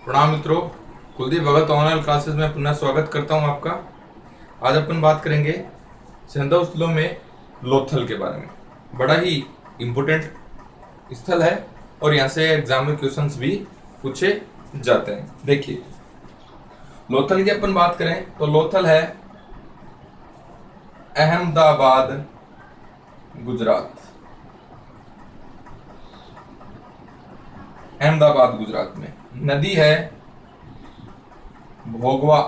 प्रणाम मित्रों। कुलदीप भगत online classes में पुनः स्वागत करता हूं आपका। आज अपन बात करेंगे सेंधव स्थलों में लोथल के बारे में। बड़ा ही इम्पोर्टेंट स्थल है और यहाँ से एग्जाम में क्वेश्चंस भी पूछे जाते हैं। देखिए, लोथल की अपन बात करें तो लोथल है अहमदाबाद, गुजरात। अहमदाबाद गुजरात में नदी है भोगवा।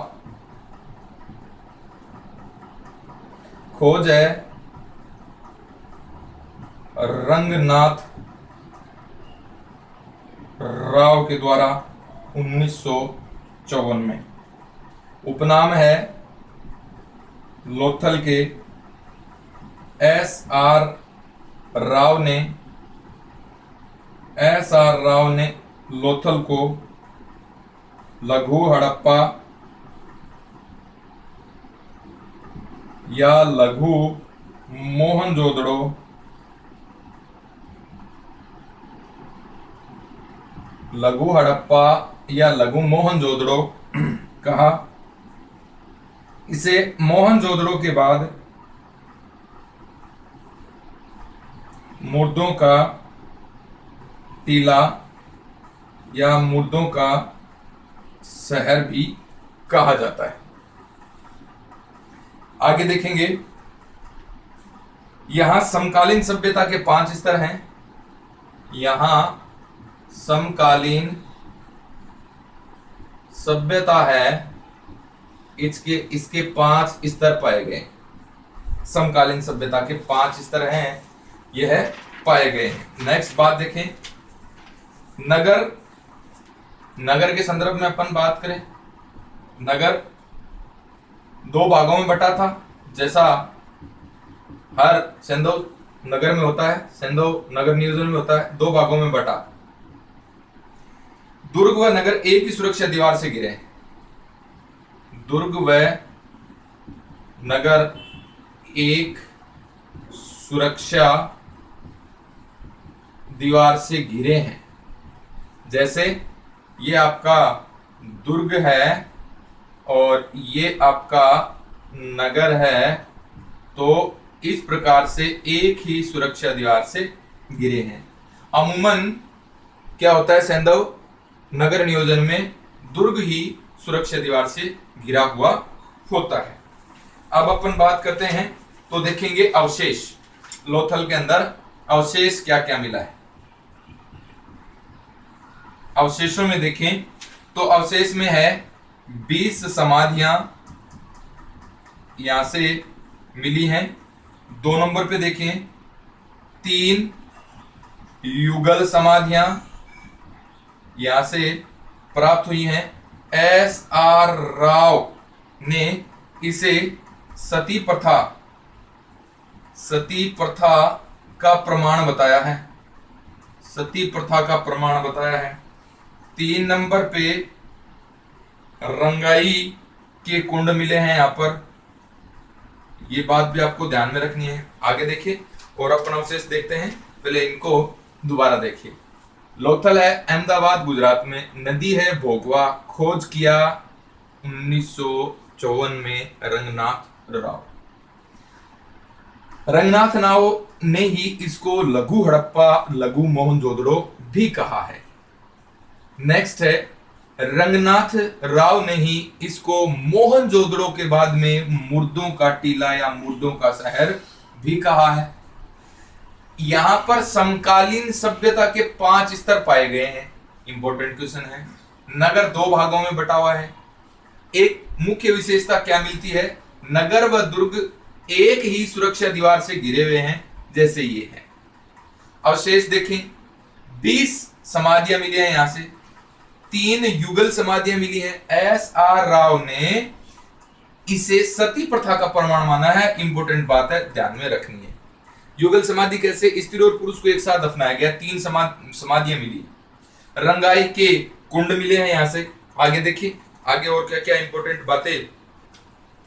खोज है रंगनाथ राव के द्वारा 1954 में। उपनाम है लोथल के राव ने राव ने लोथल को लघु हड़प्पा या लघु मोहनजोदड़ो लघु हड़प्पा या लघु मोहनजोदड़ो कहा। इसे मोहनजोदड़ो के बाद मुर्दों का टीला या मुर्दों का शहर भी कहा जाता है। आगे देखेंगे, यहां समकालीन सभ्यता के 5 स्तर हैं। यहां समकालीन सभ्यता है, इसके 5 स्तर पाए गए। समकालीन सभ्यता के 5 स्तर हैं, यह पाए गए हैं। नेक्स्ट बात देखें, नगर के संदर्भ में अपन बात करें। नगर 2 भागों में बटा था, जैसा हर सेंधव नगर में होता है, सेंधव नगर नियोजन में होता है। 2 भागों में बटा। दुर्ग व नगर एक ही सुरक्षा दीवार से घिरे हैं। दुर्ग व नगर एक सुरक्षा दीवार से घिरे हैं। जैसे ये आपका दुर्ग है और ये आपका नगर है, तो इस प्रकार से एक ही सुरक्षा दीवार से घिरे हैं। अमूमन क्या होता है, सेंधव नगर नियोजन में दुर्ग ही सुरक्षा दीवार से घिरा हुआ होता है। अब अपन बात करते हैं तो देखेंगे अवशेष। लोथल के अंदर अवशेष क्या क्या मिला है। अवशेषों में देखें तो अवशेष में है 20 समाधियां यहां से मिली हैं। 2 नंबर पे देखें 3 युगल समाधियां यहां से प्राप्त हुई हैं। राव ने इसे सती प्रथा का प्रमाण बताया है। सती प्रथा का प्रमाण बताया है। 3 नंबर पे रंगाई के कुंड मिले हैं यहां पर। ये बात भी आपको ध्यान में रखनी है। आगे देखिए और अपन अवशेष देखते हैं, पहले इनको दोबारा देखिए। लोथल है अहमदाबाद गुजरात में, नदी है भोगवा। खोज किया 1954 में रंगनाथ राव ने ही इसको लघु हड़प्पा लघु मोहनजोदड़ो भी कहा है। नेक्स्ट है रंगनाथ राव ने ही इसको मोहनजोदड़ो के बाद में मुर्दों का टीला या मुर्दों का शहर भी कहा है। यहां पर समकालीन सभ्यता के 5 स्तर पाए गए हैं। इंपॉर्टेंट क्वेश्चन है। नगर 2 भागों में बटा हुआ है। एक मुख्य विशेषता क्या मिलती है, नगर व दुर्ग एक ही सुरक्षा दीवार से घिरे हुए हैं, जैसे ये है। अवशेष देखें, 20 समाधियां मिली हैं यहां से। 3 युगल समाधियां मिली हैं। राव ने इसे सती प्रथा का प्रमाण माना है। इंपॉर्टेंट बात है, ध्यान में रखनी है। युगल समाधि कैसे, स्त्री और पुरुष को एक साथ दफनाया गया। 3 समाधियां मिली। रंगाई के कुंड मिले हैं यहां से। आगे देखिए, आगे और क्या क्या इंपॉर्टेंट बातें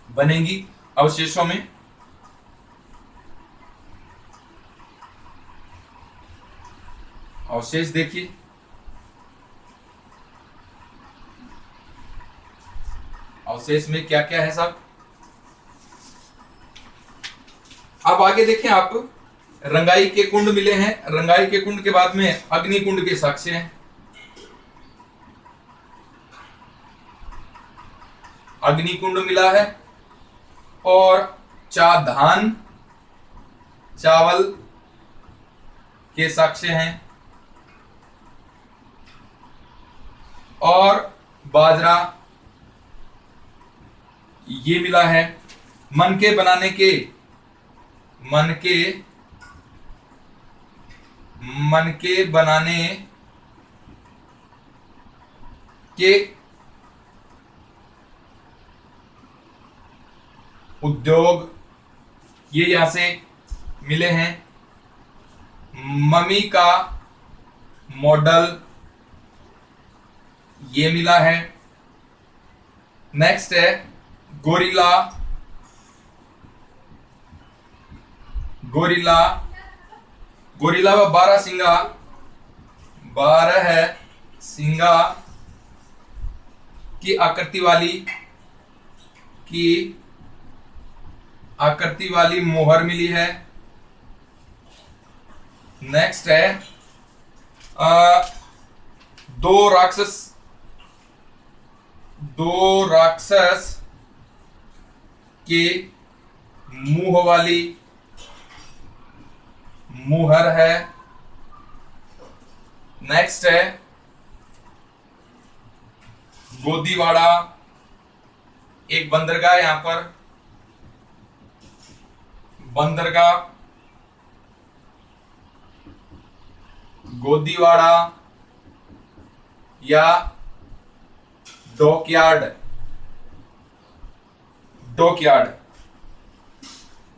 बनेंगी अवशेषों में। अवशेष देखिए, अवशेष में क्या क्या है साहब। अब आगे देखें आप, रंगाई के कुंड मिले हैं। रंगाई के कुंड के बाद में अग्नि कुंड के साक्ष्य हैं। अग्नि कुंड मिला है और धान चावल के साक्ष्य हैं और बाजरा ये मिला है। मन के बनाने के उद्योग ये यहां से मिले हैं। मम्मी का मॉडल ये मिला है। नेक्स्ट है गोरिल्ला व 12 सिंगा की आकृति वाली मोहर मिली है। नेक्स्ट है दो राक्षस के मुंह वाली मुहर है। नेक्स्ट है गोदीवाड़ा, एक बंदरगाह, यहां पर बंदरगाह गोदीवाड़ा या डॉकयार्ड।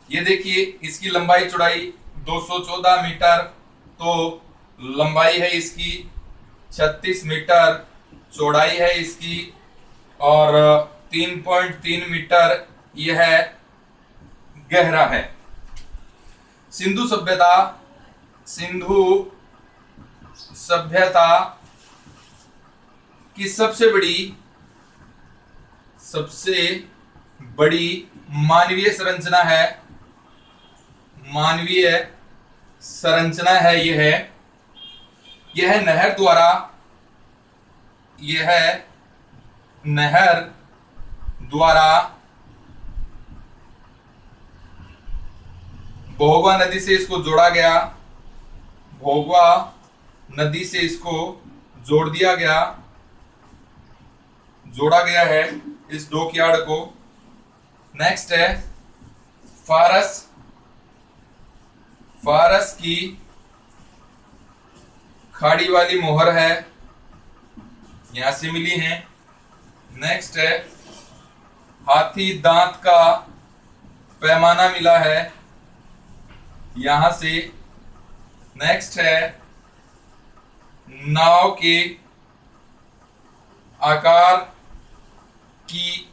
ये देखिए इसकी लंबाई चौड़ाई 214 मीटर, तो लंबाई है इसकी 36 मीटर, चौड़ाई है इसकी और 3.3 मीटर यह गहरा है। सिंधु सभ्यता की सबसे बड़ी मानवीय संरचना है यह नहर द्वारा भोगवा नदी से इसको जोड़ा गया। भोगवा नदी से इसको जोड़ा गया है इस डॉकयार्ड को। नेक्स्ट है फारस की खाड़ी वाली मोहर है, यहां से मिली है। नेक्स्ट है हाथी दांत का पैमाना मिला है, यहां से। नेक्स्ट है नाव के आकार की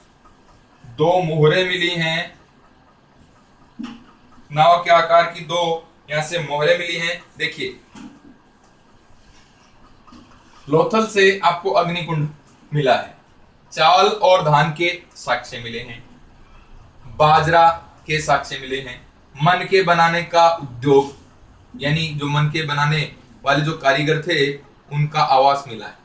2 मोहरें मिली हैं। नाव के आकार की 2 यहां से मोहरें मिली हैं। देखिए लोथल से आपको अग्निकुंड मिला है, चावल और धान के साक्ष्य मिले हैं, बाजरा के साक्ष्य मिले हैं, मन के बनाने का उद्योग यानी जो मन के बनाने वाले जो कारीगर थे उनका आवास मिला है।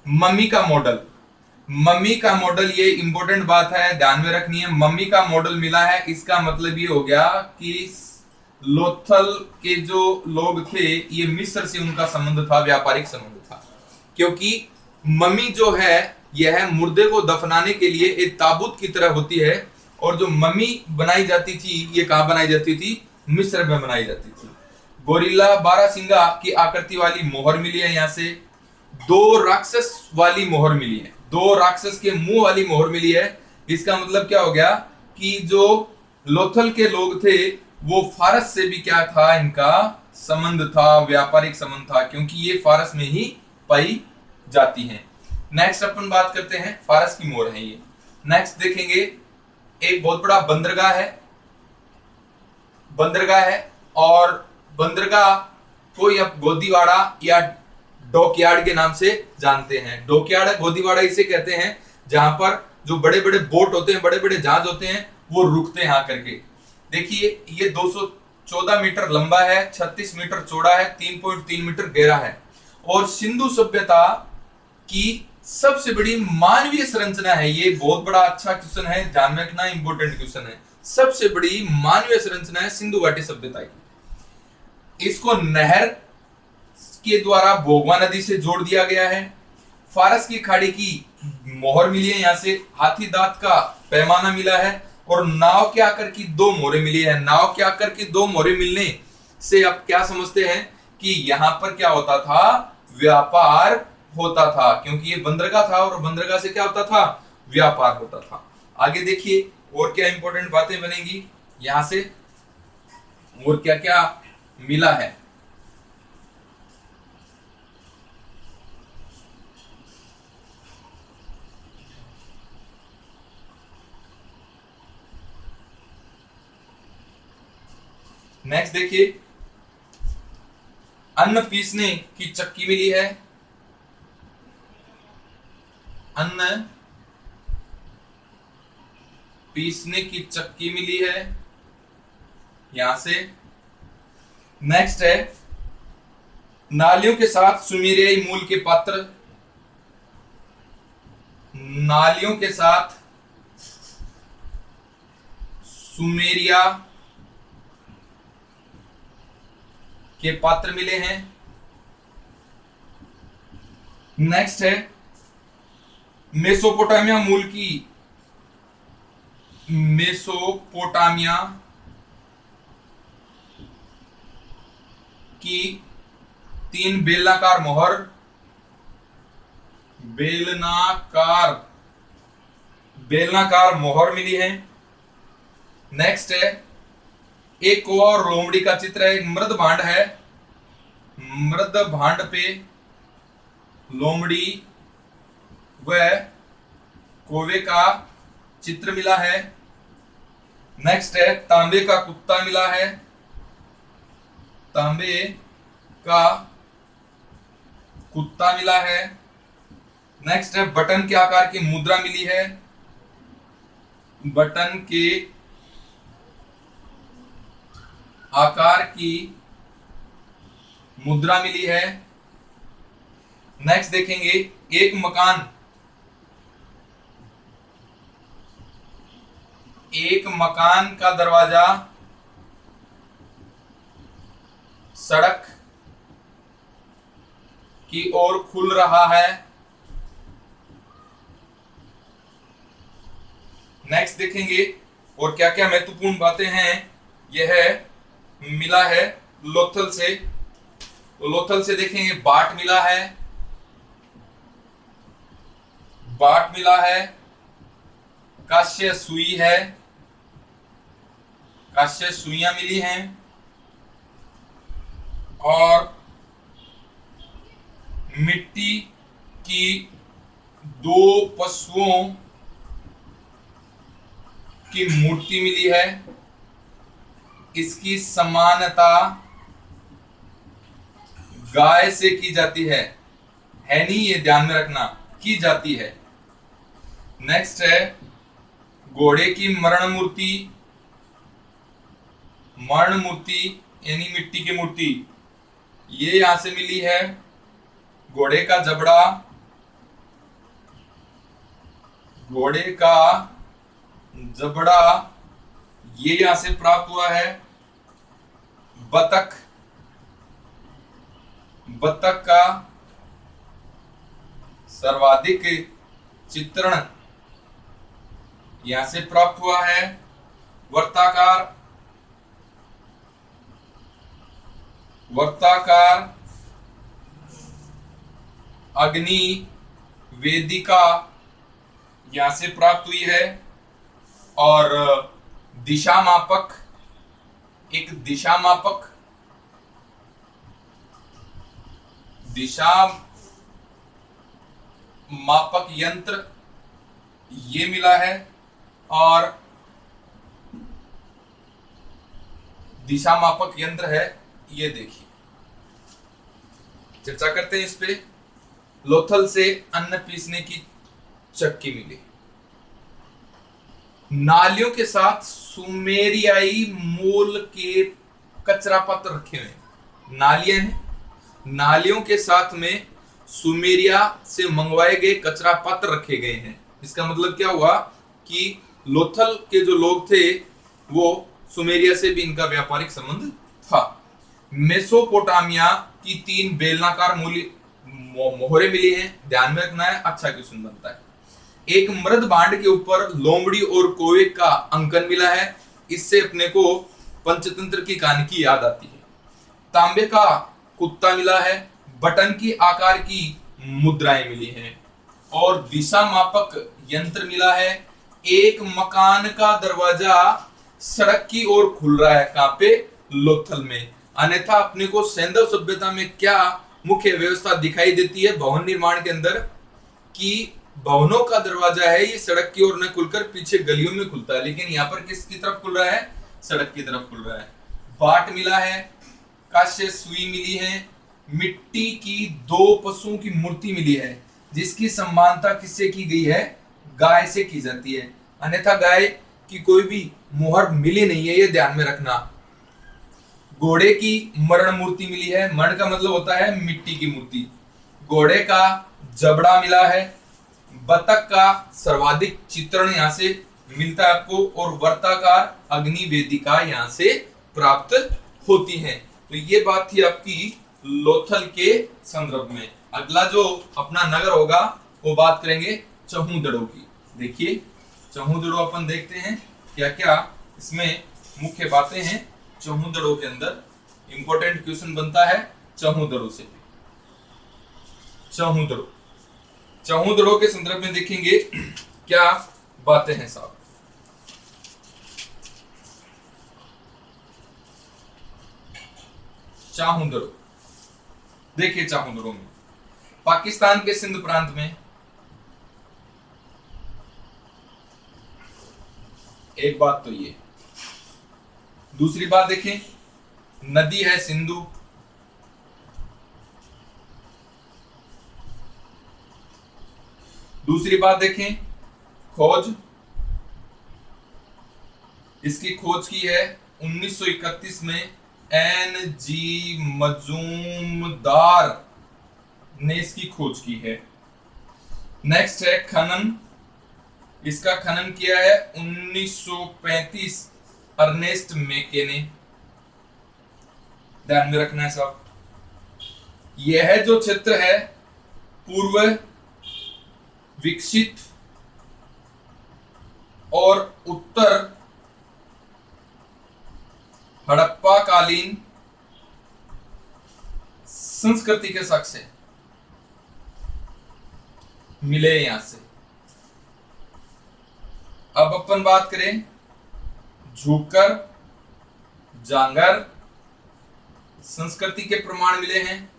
मम्मी का मॉडल ये इंपॉर्टेंट बात है, ध्यान में रखनी है। मम्मी का मॉडल मिला है, इसका मतलब ये हो गया कि लोथल के जो लोग थे ये मिस्र से उनका संबंध था, व्यापारिक संबंध था, क्योंकि मम्मी जो है यह मुर्दे को दफनाने के लिए एक ताबूत की तरह होती है, और जो मम्मी बनाई जाती थी ये कहां बनाई जाती थी? मिस्र में बनाई जाती थी। गोरिल्ला 12 सिंगा की आकृति वाली मोहर मिली है, यहां से 2 राक्षस वाली मोहर मिली है, 2 राक्षस के मुंह वाली मोहर मिली है। इसका मतलब क्या हो गया कि जो लोथल के लोग थे वो फारस से भी क्या था, इनका संबंध था, व्यापारिक संबंध था, क्योंकि ये फारस में ही पाई जाती हैं। नेक्स्ट अपन बात करते हैं, फारस की मोहर है ये। नेक्स्ट देखेंगे एक बहुत बड़ा बंदरगाह है और बंदरगाह को अब गोदीवाड़ा या डॉकयार्ड के नाम से जानते हैं। डॉकयार्ड गोदीवाड़ा इसे कहते हैं जहां पर जो बड़े बड़े बोट होते हैं, बड़े बड़े जहाज होते हैं, वो रुकते हैं आकर के। देखिए ये 214 मीटर लंबा है, 36 मीटर चौड़ा है, 3.3 मीटर गहरा है। और सिंधु सभ्यता की सबसे बड़ी मानवीय संरचना है। ये बहुत बड़ा अच्छा क्वेश्चन है, ध्यान में रखना, इंपॉर्टेंट क्वेश्चन है। सबसे बड़ी मानवीय संरचना है सिंधु घाटी सभ्यता की। इसको नहर के द्वारा भोगवा नदी से जोड़ दिया गया है। फारस की खाड़ी की मोहर मिली है, यहां से हाथी दांत का पैमाना मिला है, और नाव के आकर की 2 मोहरें मिली है। नाव के आकर की 2 मोहरें मिलने से आप क्या समझते हैं कि यहां पर क्या होता था, व्यापार होता था, क्योंकि ये बंदरगाह था और बंदरगाह से क्या होता था, व्यापार होता था। आगे देखिए और क्या इंपॉर्टेंट बातें बनेंगी यहां से, और क्या क्या मिला है। नेक्स्ट देखिए, अन्न पीसने की चक्की मिली है। अन्न पीसने की चक्की मिली है यहां से। नेक्स्ट है, नालियों के साथ सुमेरियाई मूल के पात्र। नालियों के साथ सुमेरिया के पात्र मिले हैं। नेक्स्ट है, मेसोपोटामिया मूल की, मेसोपोटामिया की 3 बेलनाकार मोहर, बेलनाकार मोहर मिली है। नेक्स्ट है, एक कोआ और लोमड़ी का चित्र है। एक मृद भांड है, मृद भांड पे लोमड़ी व कोवे का चित्र मिला है। नेक्स्ट है, तांबे का कुत्ता मिला है, तांबे का कुत्ता मिला है। नेक्स्ट है, बटन के आकार की मुद्रा मिली है, बटन के आकार की मुद्रा मिली है। नेक्स्ट देखेंगे, एक मकान का दरवाजा सड़क की ओर खुल रहा है। नेक्स्ट देखेंगे और क्या क्या महत्वपूर्ण बातें हैं। यह मिला है लोथल से, तो लोथल से देखेंगे बाट मिला है, बाट मिला है, काश्य सुई है, काश्य सुइयां मिली हैं, और मिट्टी की 2 पशुओं की मूर्ति मिली है। इसकी समानता गाय से की जाती है नहीं, ये ध्यान में रखना, की जाती है। नेक्स्ट है, घोड़े की मरण मूर्ति, यानी मिट्टी की मूर्ति, ये यहां से मिली है। घोड़े का जबड़ा, घोड़े का जबड़ा ये यहां से प्राप्त हुआ है। बतख का सर्वाधिक चित्रण यहां से प्राप्त हुआ है। वर्ताकार अग्नि वेदिका यहां से प्राप्त हुई है। और दिशा मापक, एक दिशा मापक यंत्र ये मिला है। और दिशा मापक यंत्र है ये, देखिए चर्चा करते हैं इस पे। लोथल से अन्न पीसने की चक्की मिली। नालियों के साथ सुमेरियाई मूल के कचरा पत्र रखे हुए हैं। नालियां हैं, नालियों के साथ में सुमेरिया से मंगवाए गए कचरा पत्र रखे गए हैं। इसका मतलब क्या हुआ कि लोथल के जो लोग थे वो सुमेरिया से भी इनका व्यापारिक संबंध था। मेसोपोटामिया की 3 बेलनाकार मोहरे मिली हैं। ध्यान में रखना है, अच्छा क्वेश्चन बनता है। एक मृद बांड के ऊपर लोमड़ी और कोवे का अंकन मिला है। इससे अपने को पंचतंत्र की कहानी की याद आती है। तांबे का कुत्ता मिला है। बटन की आकार की मुद्राएं मिली हैं और दिशा मापक यंत्र मिला है। एक मकान का दरवाजा सड़क की ओर खुल रहा है। कहां पे? लोथल में। अन्यथा अपने को सैंधव सभ्यता में क्या मुख्य व्यवस्था दिखाई देती है भवन निर्माण के अंदर, कि भवनों का दरवाजा है ये सड़क की ओर न खुलकर पीछे गलियों में खुलता है, लेकिन यहाँ पर किसकी तरफ खुल रहा है? सड़क की तरफ खुल रहा है। बाट मिला है, काश्य सुई मिली है, मिट्टी की 2 पशुओं की मूर्ति मिली है जिसकी समानता किससे की गई है? गाय से की जाती है। अन्यथा गाय की कोई भी मोहर मिली नहीं है, ये ध्यान में रखना। घोड़े की मरण मूर्ति मिली है। मरण का मतलब होता है मिट्टी की मूर्ति। घोड़े का जबड़ा मिला है। बतख का सर्वाधिक चित्रण यहाँ से मिलता है आपको, और वर्ताकार अग्नि वेदिका यहाँ से प्राप्त होती है। तो ये बात थी आपकी लोथल के संदर्भ में। अगला जो अपना नगर होगा वो बात करेंगे चहूदड़ो की। देखिए चहूदड़ो अपन देखते हैं क्या क्या इसमें मुख्य बातें हैं। चहूदड़ो के अंदर इंपॉर्टेंट क्वेश्चन बनता है चहूदड़ो से। चहूदड़ो, चहूदड़ो के संदर्भ में देखेंगे क्या बातें हैं साहब। चहूदड़ो देखिए, चहूदड़ो में पाकिस्तान के सिंध प्रांत में एक बात तो ये, दूसरी बात देखें नदी है सिंधु, दूसरी बात देखें खोज, इसकी खोज की है 1931 में एन.जी. मजूमदार ने इसकी खोज की है। नेक्स्ट है खनन, इसका खनन किया है 1935 अर्नेस्ट मेके ने। ध्यान में रखना है साहब। यह जो क्षेत्र है पूर्व विकसित और उत्तर हड़प्पा कालीन संस्कृति के साक्ष्य से मिले यहां से। अब अपन बात करें झूकर जांगर संस्कृति के प्रमाण मिले हैं।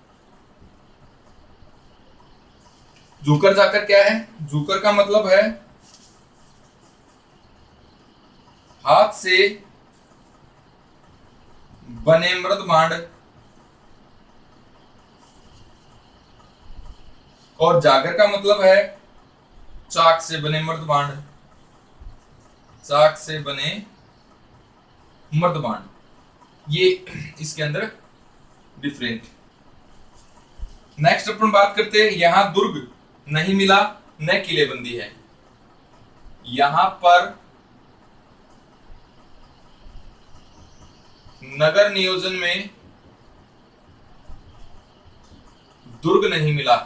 झूकर जाकर क्या है? झूकर का मतलब है हाथ से बने मृद भांड, और जागर का मतलब है चाक से बने मृद भांड, चाक से बने मृद भांड। ये इसके अंदर डिफरेंट। नेक्स्ट अपन बात करते हैं, यहां दुर्ग नहीं मिला न किलेबंदी है। यहां पर नगर नियोजन में दुर्ग नहीं मिला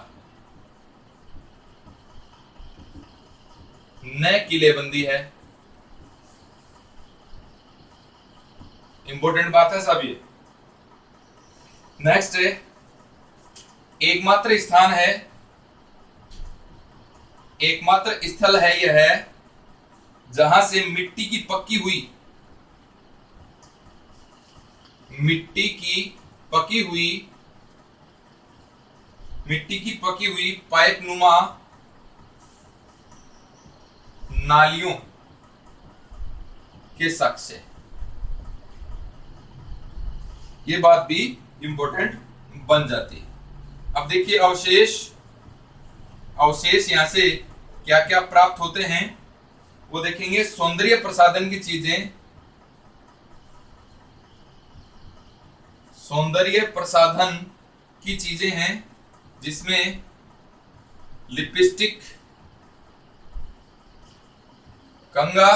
न किलेबंदी है। इंपॉर्टेंट बात है सब ये। नेक्स्ट है एकमात्र स्थान है, एकमात्र स्थल है यह है जहां से मिट्टी की पकी हुई पाइप नुमा नालियों के साक्ष्य। ये बात भी इंपॉर्टेंट बन जाती है। अब देखिए अवशेष यहां से क्या क्या प्राप्त होते हैं वो देखेंगे सौंदर्य प्रसाधन की चीजें, सौंदर्य प्रसाधन की चीजें हैं जिसमें लिपस्टिक, कंघा,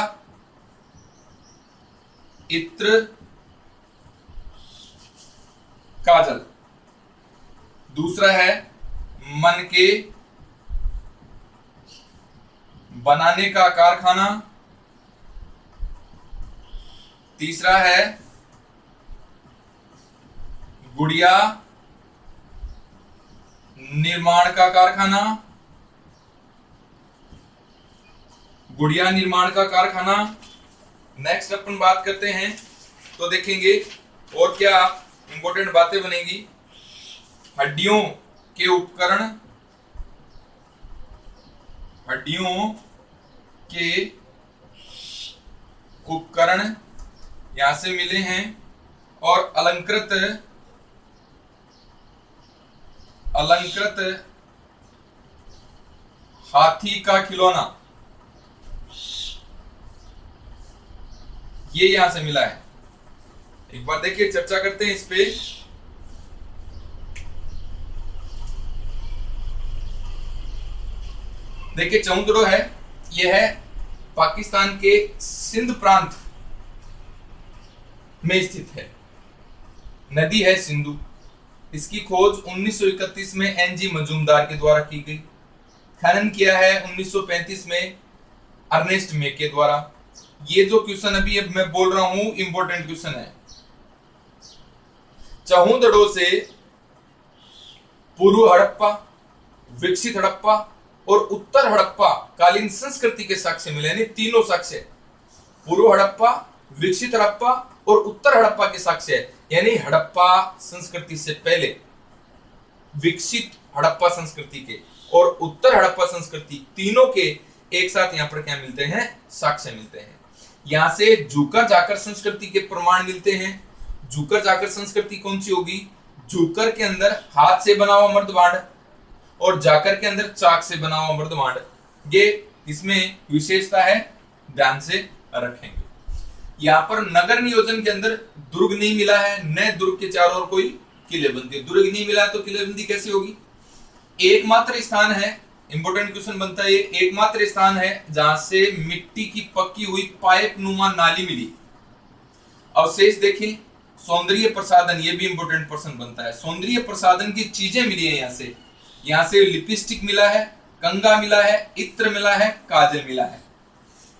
इत्र, काजल। दूसरा है मन के बनाने का कारखाना। तीसरा है गुड़िया निर्माण का कारखाना, गुड़िया निर्माण का कारखाना। नेक्स्ट अपन बात करते हैं तो देखेंगे और क्या इंपॉर्टेंट बातें बनेगी। हड्डियों के उपकरण, हड्डियों के उपकरण यहां से मिले हैं। और अलंकृत, अलंकृत हाथी का खिलौना, ये यहां से मिला है। एक बार देखिए, चर्चा करते हैं इस पे। देखिए चौंदड़ो है, यह है पाकिस्तान के सिंध प्रांत में स्थित है, नदी है सिंधु। इसकी खोज 1931 में एनजी मजूमदार के द्वारा की गई। खनन किया है 1935 में अर्नेस्ट मे के द्वारा। ये जो क्वेश्चन अभी मैं बोल रहा हूं इंपॉर्टेंट क्वेश्चन है। चहुंदड़ो से पूर्व हड़प्पा, विकसित हड़प्पा और उत्तर हड़प्पा कालीन संस्कृति के साक्ष्य मिले, यानी तीनों साक्ष्य, पूर्व हड़प्पा, विकसित हड़प्पा और उत्तर हड़प्पा के साक्ष्य है। यानी हड़प्पा संस्कृति से पहले, विकसित हड़प्पा संस्कृति के और उत्तर हड़प्पा संस्कृति तीनों के एक साथ यहां पर क्या मिलते हैं, साक्ष्य मिलते हैं। यहां से जूकर जाकर संस्कृति के प्रमाण मिलते हैं। जूकर जाकर संस्कृति कौन सी होगी? जूकर के अंदर हाथ से बना हुआ मर्दभांड और जाकर के अंदर चाक से बना हुआ मर्दभांड। ये इसमें विशेषता है, ध्यान से रखेंगे। यहाँ पर नगर नियोजन के अंदर दुर्ग नहीं मिला है, न दुर्ग के चारों ओर कोई किलेबंदी। दुर्ग नहीं मिला तो किलेबंदी कैसी होगी? एकमात्र स्थान है, इंपोर्टेंट क्वेश्चन बनता है, एकमात्र स्थान है जहां से मिट्टी की पक्की हुई पाइप नुमा नाली मिली। अवशेष देखें, सौंदर्य प्रसाधन, ये भी इंपोर्टेंट प्रश्न बनता है। सौंदर्य प्रसाधन की चीजें मिली है यहाँ से लिपस्टिक मिला है, कंघा मिला है, इत्र मिला है, काजल मिला है।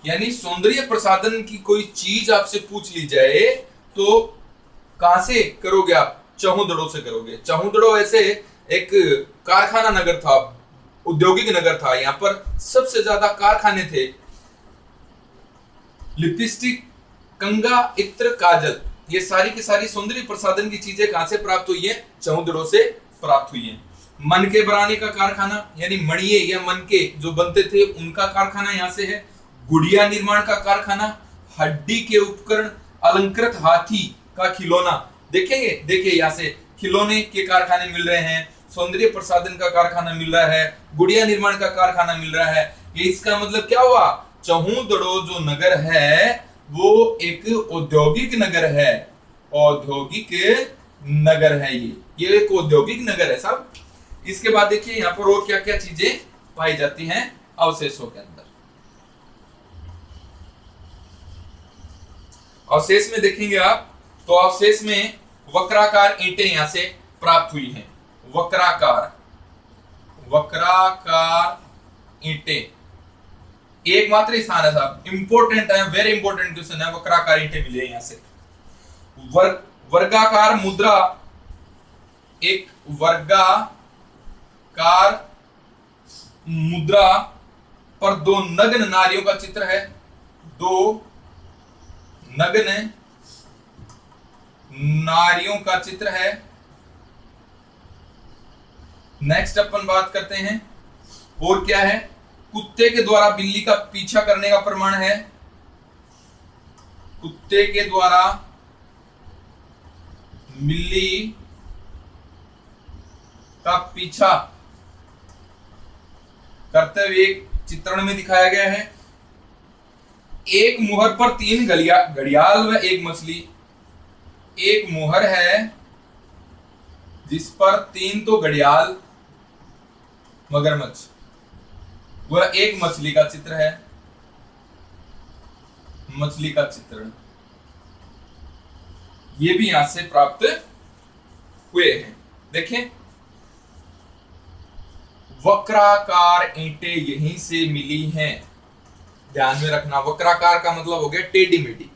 यानी सौंदर्य प्रसाधन की कोई चीज आपसे पूछ ली जाए तो कहां से करोगे आप? चहुंदड़ो से करोगे। चहुंदड़ो ऐसे एक कारखाना नगर था, औद्योगिक नगर था, यहाँ पर सबसे ज्यादा कारखाने थे। लिपस्टिक, कंघा, इत्र, काजल, ये सारी की सारी सौंदर्य प्रसाधन की चीजें कहां से प्राप्त हुई है? चहुंदड़ो से प्राप्त हुई है। मन के बनाने का कारखाना, यानी मणिये या मन के जो बनते थे उनका कारखाना यहां से है। गुड़िया निर्माण का कारखाना, हड्डी के उपकरण, अलंकृत हाथी का खिलौना। देखेंगे, देखिए यहाँ से खिलौने के कारखाने मिल रहे हैं, सौंदर्य प्रसाधन का कारखाना मिल रहा है, गुड़िया निर्माण का कारखाना मिल रहा है। ये इसका मतलब क्या हुआ? चहुंदड़ो जो नगर है वो एक औद्योगिक नगर है, औद्योगिक नगर है। ये एक औद्योगिक नगर है साहब। इसके बाद देखिए यहाँ पर और क्या क्या चीजें पाई जाती हैं अवशेषों के अंदर। अवशेष में देखेंगे आप तो अवशेष में वक्राकार ईंटें यहां से प्राप्त हुई हैं। वक्राकार, वक्राकार ईंटें एकमात्र स्थान है साहब, इंपोर्टेंट है, वेरी इंपोर्टेंट क्वेश्चन है। वक्राकार ईंटें मिली है यहां से। वर्गाकार मुद्रा, एक वर्गाकार मुद्रा पर दो नग्न नारियों का चित्र है, दो नग्न नारियों का चित्र है। नेक्स्ट अपन बात करते हैं और क्या है? कुत्ते के द्वारा बिल्ली का पीछा करने का प्रमाण है। कुत्ते के द्वारा बिल्ली का पीछा करते हुए चित्रण में दिखाया गया है। एक मुहर पर 3 घड़ियाल व एक मछली। एक मुहर है जिस पर 3 तो घड़ियाल मगरमच्छ, वह एक मछली का चित्र है। मछली का चित्रण ये भी यहां से प्राप्त हुए हैं। देखें, वक्राकार ईंटें यहीं से मिली हैं। ध्यान में रखना, वक्राकार का मतलब हो गया टेढ़ी मेढ़ी।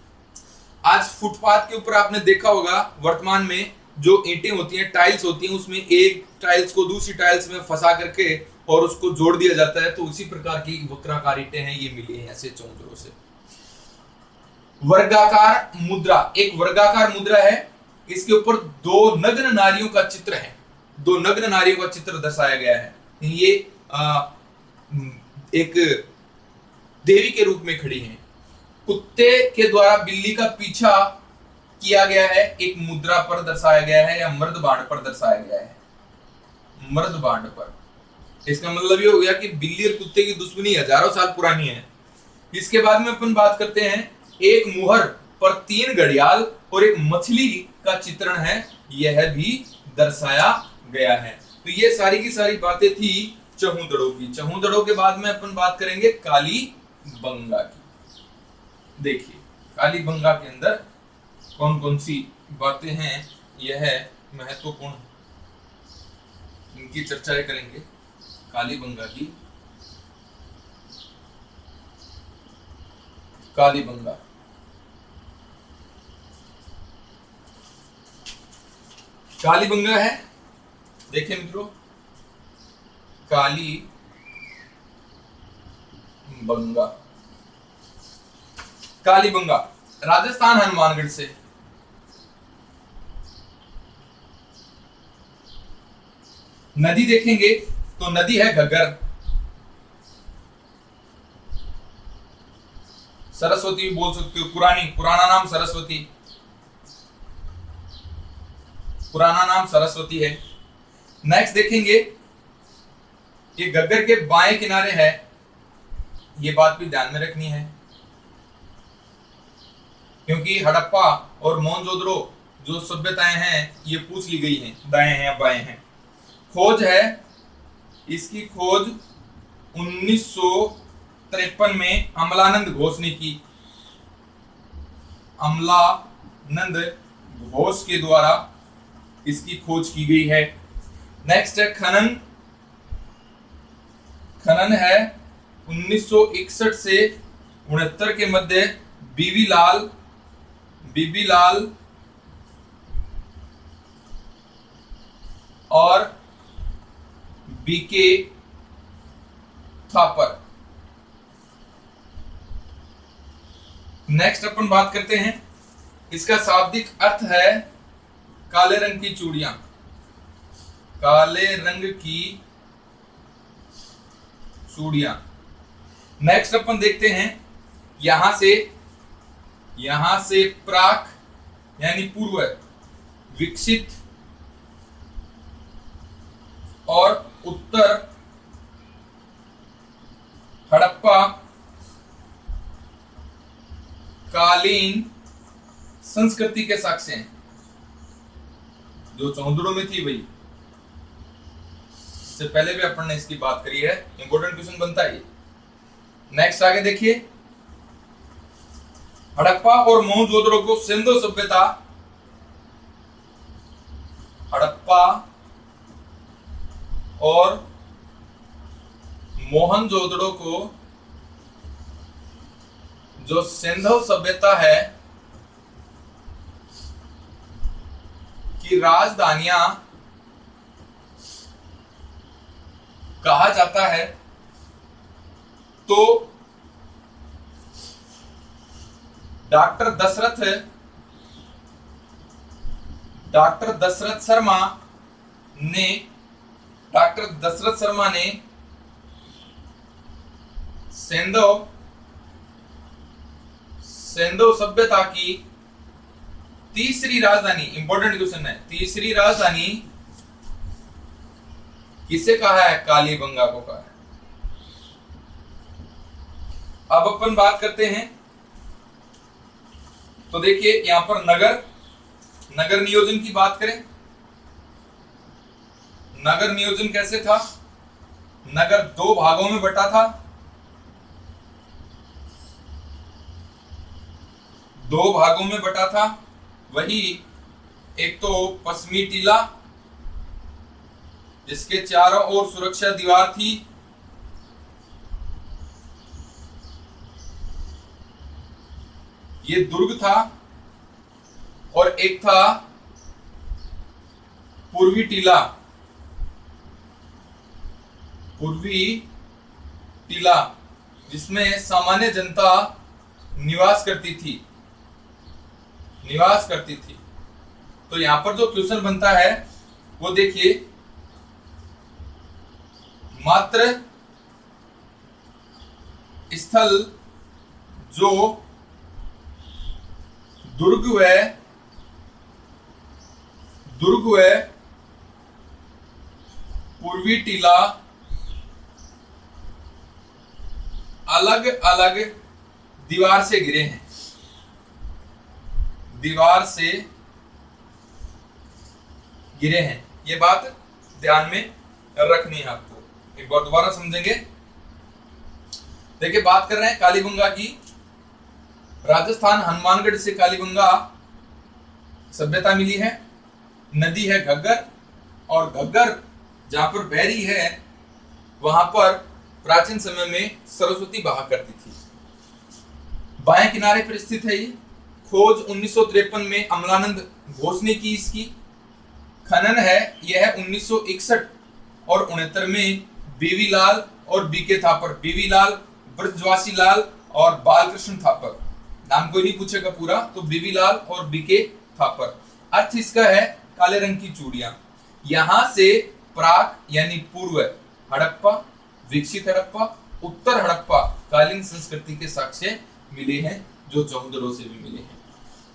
आज फुटपाथ के ऊपर आपने देखा होगा वर्तमान में जो ईंटें होती हैं, टाइल्स होती हैं, उसमें एक टाइल्स को दूसरी टाइल्स में फंसा करके और उसको जोड़ दिया जाता है। तो उसी प्रकार की वक्राकार ईंटें हैं, ये मिली हैं ऐसे चौंतरों से। वर्गाकार मुद्रा, एक वर्गाकार मुद्रा है, इसके ऊपर 2 नग्न नारियों का चित्र है। 2 नग्न नारियों का चित्र दर्शाया गया है। ये एक देवी के रूप में खड़ी हैं। कुत्ते के द्वारा बिल्ली का पीछा किया गया है, एक मुद्रा पर दर्शाया गया है या मर्दबांड पर दर्शाया गया है। मर्दबांड पर, इसका मतलब ये हो गया कि बिल्ली और कुत्ते की दुश्मनी हजारों साल पुरानी है। इसके बाद में अपन बात करते हैं, एक मुहर पर 3 घड़ियाल और एक मछली का चित्रण है, यह भी दर्शाया गया है। तो ये सारी की सारी बातें थी चहुंदड़ों की। चहुंदड़ों के बाद में अपन बात करेंगे कालीबंगा की। देखिए, कालीबंगा के अंदर कौन कौन सी बातें हैं, यह महत्वपूर्ण, इनकी चर्चा करेंगे। कालीबंगा की, कालीबंगा कालीबंगा है। देखिए मित्रों, कालीबंगा, कालीबंगा राजस्थान हनुमानगढ़ से। नदी देखेंगे तो नदी है घग्गर, सरस्वती भी बोल सकते हो, पुराना नाम सरस्वती, पुराना नाम सरस्वती है। नेक्स्ट देखेंगे, ये घग्गर के बाएं किनारे है, ये बात भी ध्यान में रखनी है क्योंकि हड़प्पा और मोहनजोदड़ो जो सभ्यताएं हैं ये पूछ ली गई हैं, दाएं हैं या बाएं हैं। खोज है, इसकी खोज 1953 में अमलानंद घोष ने की। अमलानंद घोष के द्वारा इसकी खोज की गई है। नेक्स्ट है खनन। खनन है 1961 से 69 के मध्य बीबी लाल और बीके थापर। नेक्स्ट अपन बात करते हैं, इसका शाब्दिक अर्थ है काले रंग की चूड़ियां। काले रंग की चूड़ियां। नेक्स्ट अपन देखते हैं, यहां से प्राक यानी पूर्व विकसित और उत्तर हड़प्पा कालीन संस्कृति के साक्ष्य हैं, जो चौंदड़ों में थी वही। इससे पहले भी अपन ने इसकी बात करी है, इंपॉर्टेंट क्वेश्चन बनता है। नेक्स्ट आगे देखिए, हड़प्पा और मोहनजोदड़ो को सिंधु सभ्यता, हड़प्पा और मोहनजोदड़ो को जो सिंधु सभ्यता है की राजधानियां कहा जाता है, तो डॉक्टर दशरथ शर्मा ने सिंधु सभ्यता की तीसरी राजधानी, इंपॉर्टेंट क्वेश्चन है, तीसरी राजधानी किसे कहा है? कालीबंगा को कहा है। अब अपन बात करते हैं तो देखिए यहां पर नगर नियोजन की बात करें, नगर नियोजन कैसे था, नगर दो भागों में बटा था, दो भागों में बटा था। वही एक तो पश्चिमी टीला जिसके चारों ओर सुरक्षा दीवार थी, ये दुर्ग था, और एक था पूर्वी टीला, पूर्वी टीला जिसमें सामान्य जनता निवास करती थी। तो यहां पर जो क्वेश्चन बनता है वो देखिए, मात्र स्थल जो दुर्ग व पूर्वी टीला अलग अलग दीवार से घिरे हैं, दीवार से गिरे हैं। ये बात ध्यान में रखनी है आपको। एक बार दोबारा समझेंगे। देखिए बात कर रहे हैं कालीबंगा की। राजस्थान हनुमानगढ़ से कालीबंगा सभ्यता मिली है। नदी है घग्गर, और घग्गर जहां पर बहरी है वहां पर प्राचीन समय में सरस्वती बहा करती थी। बाएं किनारे पर स्थित है ये। खोज 1953 में अमलानंद घोष ने की इसकी। खनन है यह 1961 और 69 में बीवी लाल और बीके थापर, बीवी लाल, ब्रजवासी लाल और बालकृष्ण थापर, नाम कोई नहीं पूछेगा पूरा, तो बीवी लाल और बीके थापर। अर्थ इसका है काले रंग की चूड़ियां। यहां से प्राक यानी पूर्व हड़प्पा, विकसित हड़प्पा, उत्तर हड़प्पा कालीन संस्कृति के साक्ष्य मिले हैं, जो चौहदरों से भी मिले हैं।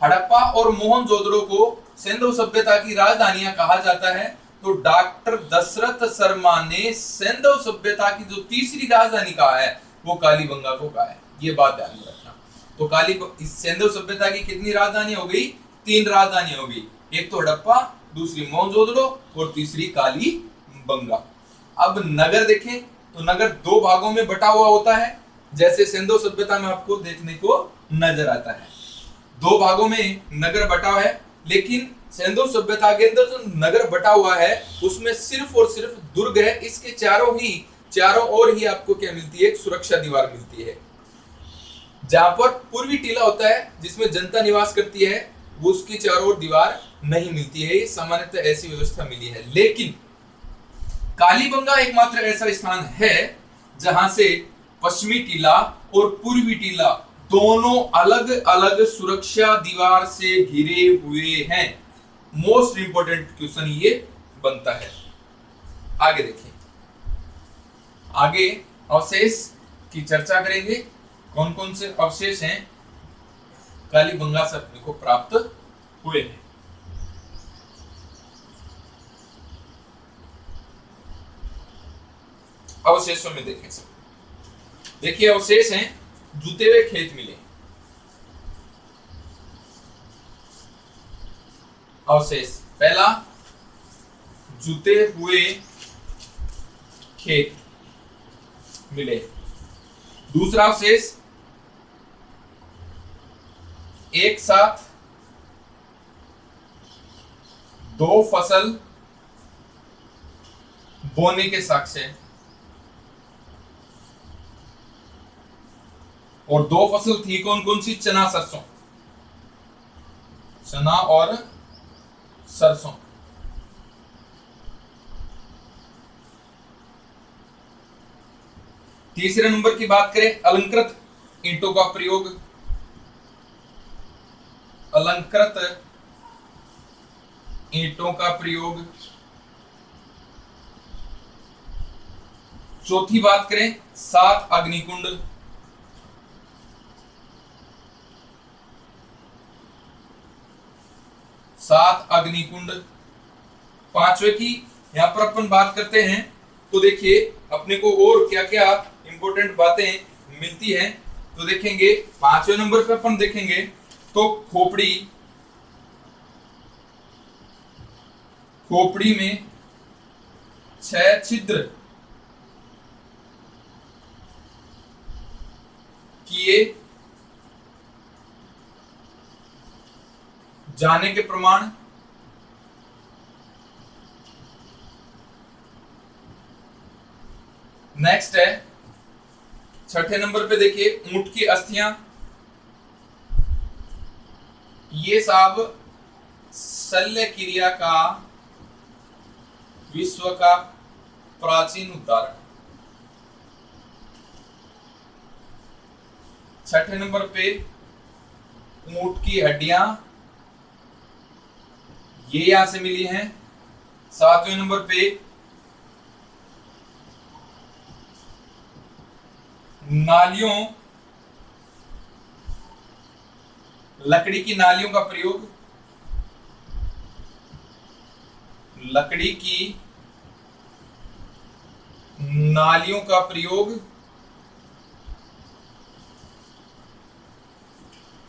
हड़प्पा और मोहनजोदड़ो को सिंधु सभ्यता की राजधानियां कहा जाता है। तो डॉक्टर दशरथ शर्मा ने सिंधु सभ्यता की जो तीसरी राजधानी कहा है वो कालीबंगा को कहा है। ये बात ध्यान में रखना। तो सिंधु सभ्यता की कितनी राजधानी हो गई? 3 राजधानी हो गई। एक तो हड़प्पा, दूसरी मोहनजोदड़ो और तीसरी कालीबंगा। अब नगर देखें तो नगर 2 भागों में बटा हुआ होता है, जैसे सिंधु सभ्यता में आपको देखने को नजर आता है। 2 भागों में नगर बटा है, लेकिन सिंधु सभ्यता के अंदर जो नगर बटा हुआ है उसमें सिर्फ और सिर्फ दुर्ग है। इसके चारों ओर ही आपको क्या मिलती है? एक सुरक्षा दीवार मिलती है। जहां पर पूर्वी टीला होता है जिसमें जनता निवास करती है, वो उसकी चारों ओर दीवार नहीं मिलती है। सामान्यतः ऐसी व्यवस्था मिली है। लेकिन कालीबंगा एकमात्र ऐसा स्थान है जहां से पश्चिमी टीला और पूर्वी टीला दोनों अलग अलग सुरक्षा दीवार से घिरे हुए हैं। मोस्ट इंपोर्टेंट क्वेश्चन ये बनता है। आगे देखिए, आगे अवशेष की चर्चा करेंगे। कौन कौन से अवशेष हैं कालीबंगा से अपने को प्राप्त हुए हैं। अवशेषों में देखें सब। देखिए अवशेष हैं, जूते हुए खेत मिले। अवशेष पहला, जूते हुए खेत मिले। दूसरा अवशेष, एक साथ 2 फसल बोने के साक्ष्य, और 2 फसल थी कौन कौन सी? चना सरसों, चना और सरसों। तीसरे नंबर की बात करें, अलंकृत ईंटों का प्रयोग, अलंकृत ईंटों का प्रयोग। चौथी बात करें, 7 अग्निकुंड, 7 अग्निकुंड। 5वें की यहां पर अपन बात करते हैं तो देखिए अपने को और क्या क्या इंपॉर्टेंट बातें मिलती हैं। तो देखेंगे 5वें नंबर पे अपन देखेंगे तो खोपड़ी में 6 छिद्र किए जाने के प्रमाण नेक्स्ट है 6ठे नंबर पे देखिए ऊंट की अस्थियां, ये सब शल्य क्रिया का विश्व का प्राचीन उदाहरण। 6ठे नंबर पे ऊंट की हड्डियां, ये यहां से मिली हैं। 7वें नंबर पे नालियों, लकड़ी की नालियों का प्रयोग, लकड़ी की नालियों का प्रयोग।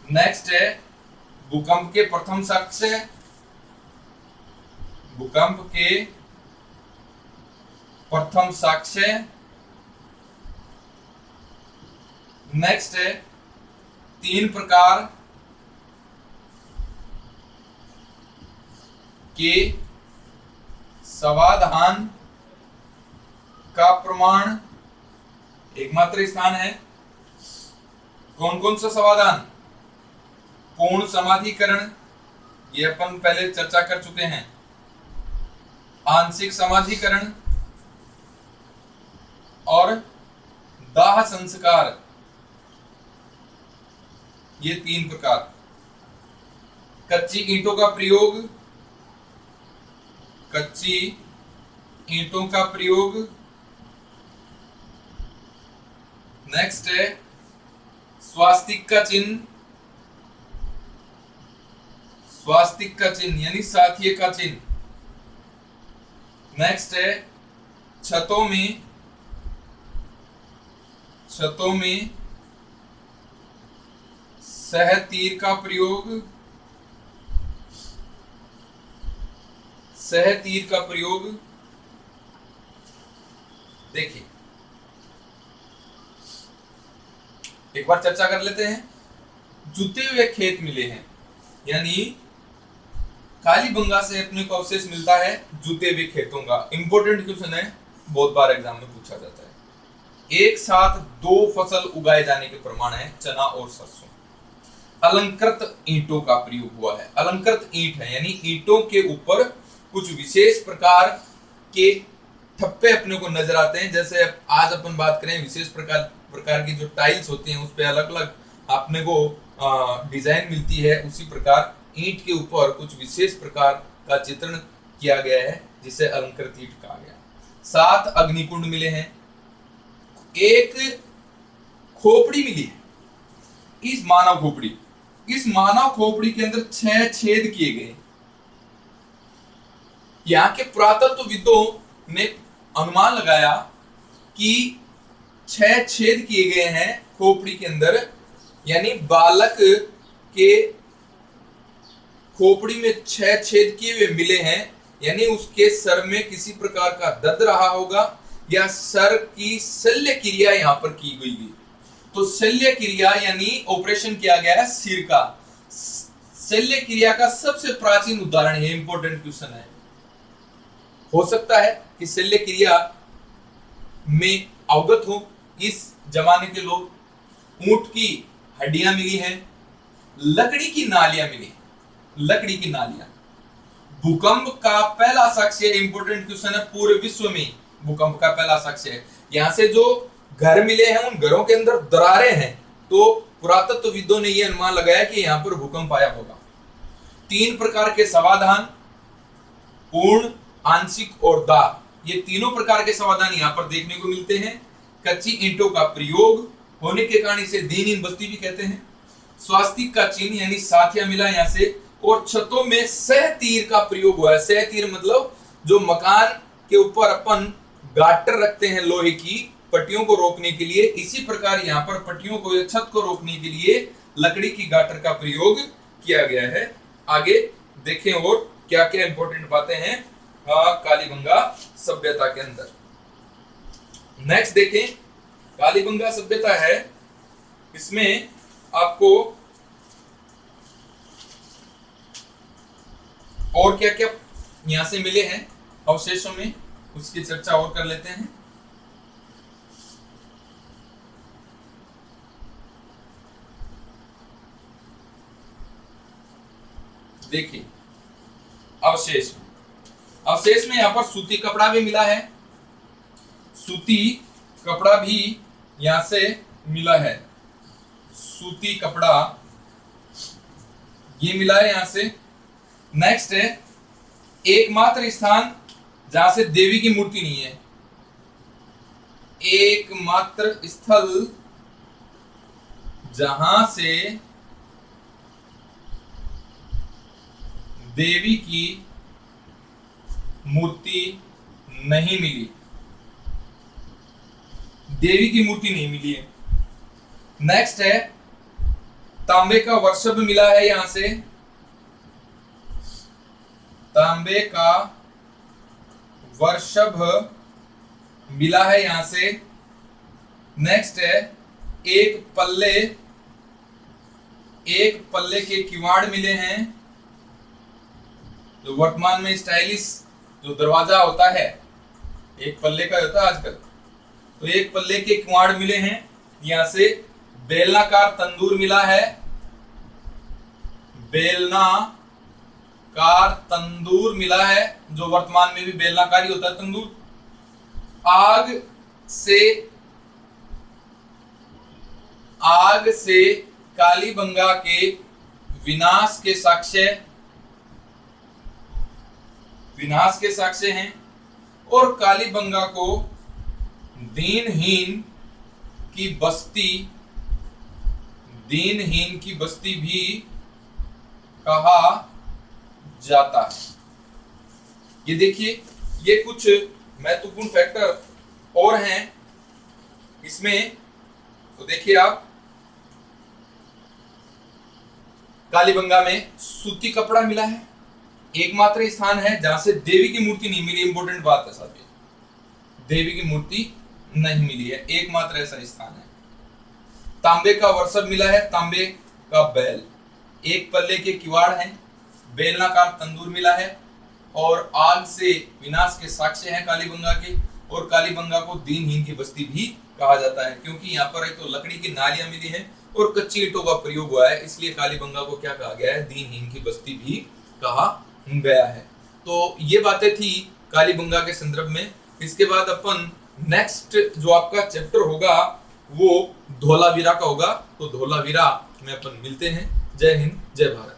नेक्स्ट है भूकंप के प्रथम साक्ष्य, भूकंप के प्रथम साक्ष्य। नेक्स्ट है 3 प्रकार के समाधान का प्रमाण, एकमात्र स्थान है। कौन कौन सा समाधान? पूर्ण समाधिकरण, ये अपन पहले चर्चा कर चुके हैं। आंशिक समाधिकरण और दाह संस्कार, ये 3 प्रकार। कच्ची ईंटों का प्रयोग, कच्ची ईंटों का प्रयोग। नेक्स्ट है स्वास्तिक का चिन्ह, स्वास्तिक का चिन्ह यानी साथिये का चिन्ह। नेक्स्ट है छतों में सह तीर का प्रयोग, सह तीर का प्रयोग। देखिए एक बार चर्चा कर लेते हैं। जुते हुए खेत मिले हैं, यानी कालीबंगा से अपने को अवशेष मिलता है जुते हुए खेतों का। इंपॉर्टेंट क्वेश्चन है, बहुत बार एग्जाम में पूछा जाता है। एक साथ 2 फसल उगाए जाने के प्रमाण है चना और सरसों। अलंकृत ईंटों का प्रयोग हुआ है। अलंकृत ईंट है यानी ईंटों के ऊपर कुछ विशेष प्रकार के ठप्पे अपने को नजर आते हैं। जैसे आज अपन बात करें विशेष प्रकार की जो टाइल्स होती हैं उस पे अलग अलग अपने को डिजाइन मिलती है, उसी प्रकार ईंट के ऊपर कुछ विशेष प्रकार का चित्रण किया गया है जिसे अलंकृत ईंट कहा गया। 7 अग्निकुंड मिले हैं। एक खोपड़ी मिली है, इस मानव खोपड़ी के अंदर 6 छेद किए गए। यहाँ के पुरातत्वविदों ने अनुमान लगाया कि 6 छेद किए गए हैं खोपड़ी के अंदर, यानी बालक के खोपड़ी में 6 छेद किए हुए मिले हैं, यानी उसके सर में किसी प्रकार का दर्द रहा होगा या सर की शल्य क्रिया यहां पर की गई है। तो शल्य क्रिया यानी ऑपरेशन किया गया है सिर का। शल्य क्रिया का सबसे प्राचीन उदाहरण है, इंपॉर्टेंट क्वेश्चन है। हो सकता है कि शल्य क्रिया में अवगत हो इस जमाने के लोग। ऊंट की हड्डियां मिली हैं, लकड़ी की नालियां मिली, लकड़ी की नालियां। भूकंप का पहला साक्ष्य, इंपॉर्टेंट क्वेश्चन है, पूरे विश्व में भूकंप का पहला साक्ष्य है। यहां से जो घर मिले हैं उन घरों के अंदर दरारें हैं, तो पुरातत्वविदों ने यह अनुमान लगाया कि यहां पर भूकंप आया होगा। 3 प्रकार के समाधान, पूर्ण, आंशिक और दाह, ये तीनों प्रकार के समाधान यहां पर देखने को मिलते हैं। कच्ची ईंटों का प्रयोग होने के कारण इसे दीनहीन बस्ती भी कहते हैं। स्वास्तिक का चिन्ह यानी साथिया मिला यहां से, और छतों में सह तीर का प्रयोग हुआ है। सह तीर मतलब जो मकान के ऊपर अपन गाटर रखते हैं लोहे की, पट्टियों को रोकने के लिए, इसी प्रकार यहाँ पर पट्टियों को या छत को रोकने के लिए लकड़ी की गाटर का प्रयोग किया गया है। आगे देखें और क्या क्या इंपॉर्टेंट बातें हैं कालीबंगा सभ्यता के अंदर। नेक्स्ट देखें, कालीबंगा सभ्यता है, इसमें आपको और क्या क्या यहां से मिले हैं अवशेषों में, उसकी चर्चा और कर लेते हैं। देखिए अवशेष में यहां पर सूती कपड़ा भी मिला है, सूती कपड़ा भी यहां से मिला है, सूती कपड़ा ये मिला है यहां से। नेक्स्ट है एकमात्र स्थान जहां से देवी की मूर्ति नहीं है, एकमात्र स्थल जहां से देवी की मूर्ति नहीं मिली, देवी की मूर्ति नहीं मिली है। नेक्स्ट है तांबे का वर्षभ मिला है यहां से, तांबे का वर्षभ मिला है यहां से। नेक्स्ट है एक पल्ले के किवाड़ मिले हैं, जो वर्तमान में स्टाइलिश जो दरवाजा होता है एक पल्ले का होता है आजकल, तो एक पल्ले के किवाड़ मिले हैं यहां से। बेलनाकार तंदूर मिला है, बेलनाकार तंदूर मिला है, जो वर्तमान में भी बेलनाकार ही होता है तंदूर। आग से कालीबंगा के विनाश के साक्ष्य हैं, और कालीबंगा को दीनहीन की बस्ती भी कहा जाता है। ये देखिए, ये कुछ महत्वपूर्ण फैक्टर और हैं इसमें, तो देखिए आप कालीबंगा में सूती कपड़ा मिला है, एकमात्र स्थान है जहां से देवी की मूर्ति नहीं मिली। इंपॉर्टेंट बात है साहब, देवी की मूर्ति नहीं मिली है, एकमात्र ऐसा स्थान है। तांबे का वर्षभ मिला है, तांबे का बैल, एक पल्ले के किवाड़ हैं, बेलनाकार तंदूर मिला है, और आग से विनाश के साक्ष्य हैं कालीबंगा के। और कालीबंगा को दीनहीन की बस्ती भी कहा जाता है, क्योंकि यहाँ पर एक तो लकड़ी की नालियां मिली हैं और कच्ची ईंटों का प्रयोग हुआ है, इसलिए कालीबंगा को क्या कहा गया है, दीनहीन की बस्ती भी कहा गया है। तो ये बातें थी कालीबंगा के संदर्भ में। इसके बाद अपन नेक्स्ट जो आपका चैप्टर होगा वो धोलावीरा का होगा, तो धोलावीरा में अपन मिलते हैं। जय हिंद, जय भारत।